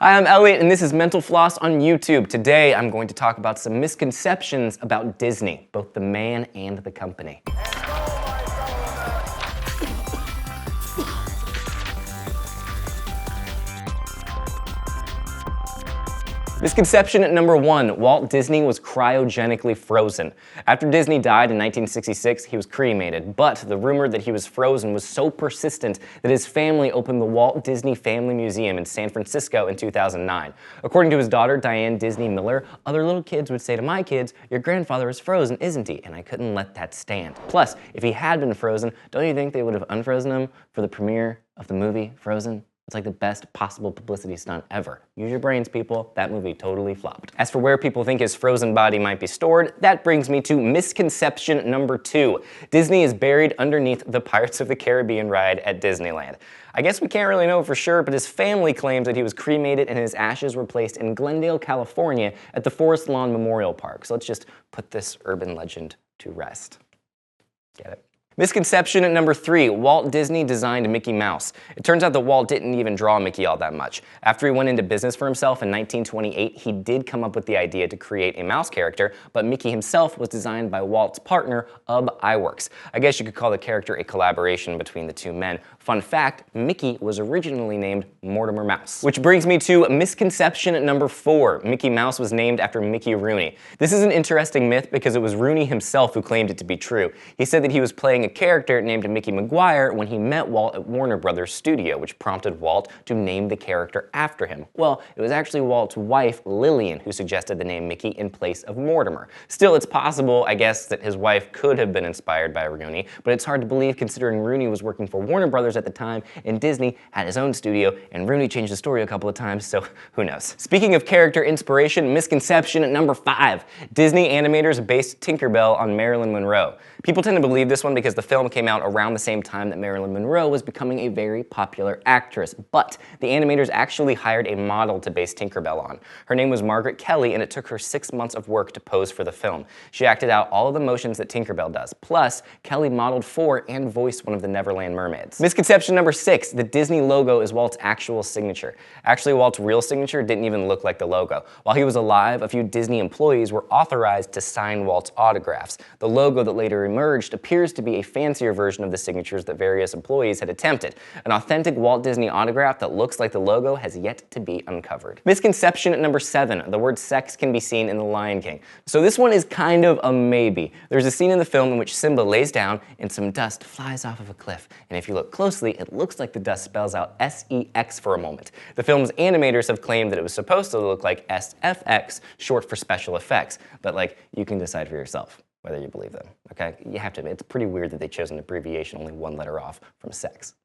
Hi, I'm Elliott, and this is Mental Floss on YouTube. Today, I'm going to talk about some misconceptions about Disney, both the man and the company. Misconception number 1, Walt Disney was cryogenically frozen. After Disney died in 1966, he was cremated, but the rumor that he was frozen was so persistent that his family opened the Walt Disney Family Museum in San Francisco in 2009. According to his daughter, Diane Disney Miller, other little kids would say to my kids, "Your grandfather is frozen, isn't he?" And I couldn't let that stand. Plus, if he had been frozen, don't you think they would have unfrozen him for the premiere of the movie Frozen? It's like the best possible publicity stunt ever. Use your brains, people. That movie totally flopped. As for where people think his frozen body might be stored, that brings me to misconception number 2. Disney is buried underneath the Pirates of the Caribbean ride at Disneyland. I guess we can't really know for sure, but his family claims that he was cremated and his ashes were placed in Glendale, California at the Forest Lawn Memorial Park. So let's just put this urban legend to rest. Get it? Misconception number 3, Walt Disney designed Mickey Mouse. It turns out that Walt didn't even draw Mickey all that much. After he went into business for himself in 1928, he did come up with the idea to create a mouse character, but Mickey himself was designed by Walt's partner, Ub Iwerks. I guess you could call the character a collaboration between the two men. Fun fact, Mickey was originally named Mortimer Mouse. Which brings me to misconception number 4, Mickey Mouse was named after Mickey Rooney. This is an interesting myth because it was Rooney himself who claimed it to be true. He said that he was playing a character named Mickey Maguire when he met Walt at Warner Brothers studio, which prompted Walt to name the character after him. Well, it was actually Walt's wife, Lillian, who suggested the name Mickey in place of Mortimer. Still, it's possible, I guess, that his wife could have been inspired by Rooney, but it's hard to believe considering Rooney was working for Warner Brothers at the time, and Disney had his own studio, and Rooney changed the story a couple of times, so who knows. Speaking of character inspiration, misconception number 5, Disney animators based Tinkerbell on Marilyn Monroe. People tend to believe this one because the film came out around the same time that Marilyn Monroe was becoming a very popular actress, but the animators actually hired a model to base Tinkerbell on. Her name was Margaret Kelly, and it took her 6 months of work to pose for the film. She acted out all of the motions that Tinkerbell does. Plus, Kelly modeled for and voiced one of the Neverland mermaids. Misconception number 6, the Disney logo is Walt's actual signature. Actually, Walt's real signature didn't even look like the logo. While he was alive, a few Disney employees were authorized to sign Walt's autographs. The logo that later emerged appears to be a fancier version of the signatures that various employees had attempted. An authentic Walt Disney autograph that looks like the logo has yet to be uncovered. Misconception number 7, the word sex can be seen in The Lion King. So this one is kind of a maybe. There's a scene in the film in which Simba lays down and some dust flies off of a cliff. And if you look closely, it looks like the dust spells out S-E-X for a moment. The film's animators have claimed that it was supposed to look like S-F-X, short for special effects. But you can decide for yourself whether you believe them, okay? You have to admit, it's pretty weird that they chose an abbreviation only one letter off from sex.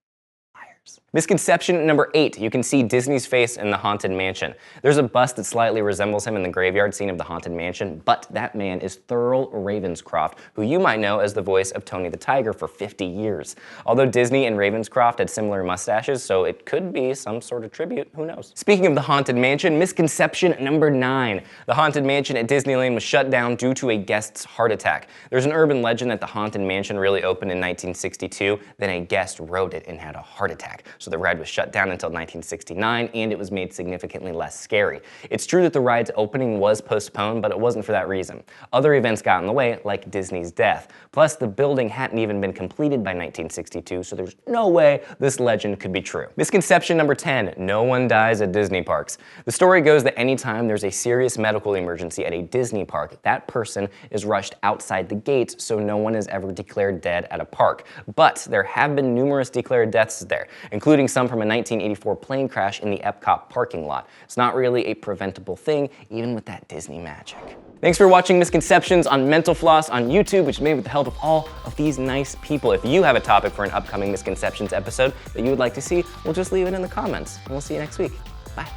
Liars. Misconception number 8, you can see Disney's face in the Haunted Mansion. There's a bust that slightly resembles him in the graveyard scene of the Haunted Mansion, but that man is Thurl Ravenscroft, who you might know as the voice of Tony the Tiger for 50 years. Although Disney and Ravenscroft had similar mustaches, so it could be some sort of tribute, who knows. Speaking of the Haunted Mansion, misconception number 9. The Haunted Mansion at Disneyland was shut down due to a guest's heart attack. There's an urban legend that the Haunted Mansion really opened in 1962, then a guest rode it and had a heart attack. So the ride was shut down until 1969, and it was made significantly less scary. It's true that the ride's opening was postponed, but it wasn't for that reason. Other events got in the way, like Disney's death. Plus, the building hadn't even been completed by 1962, so there's no way this legend could be true. Misconception number 10, no one dies at Disney parks. The story goes that anytime there's a serious medical emergency at a Disney park, that person is rushed outside the gates, so no one is ever declared dead at a park. But there have been numerous declared deaths there, including some from a 1984 plane crash in the Epcot parking lot. It's not really a preventable thing, even with that Disney magic. Thanks for watching Misconceptions on Mental Floss on YouTube, which is made with the help of all of these nice people. If you have a topic for an upcoming Misconceptions episode that you would like to see, we'll just leave it in the comments, and we'll see you next week. Bye.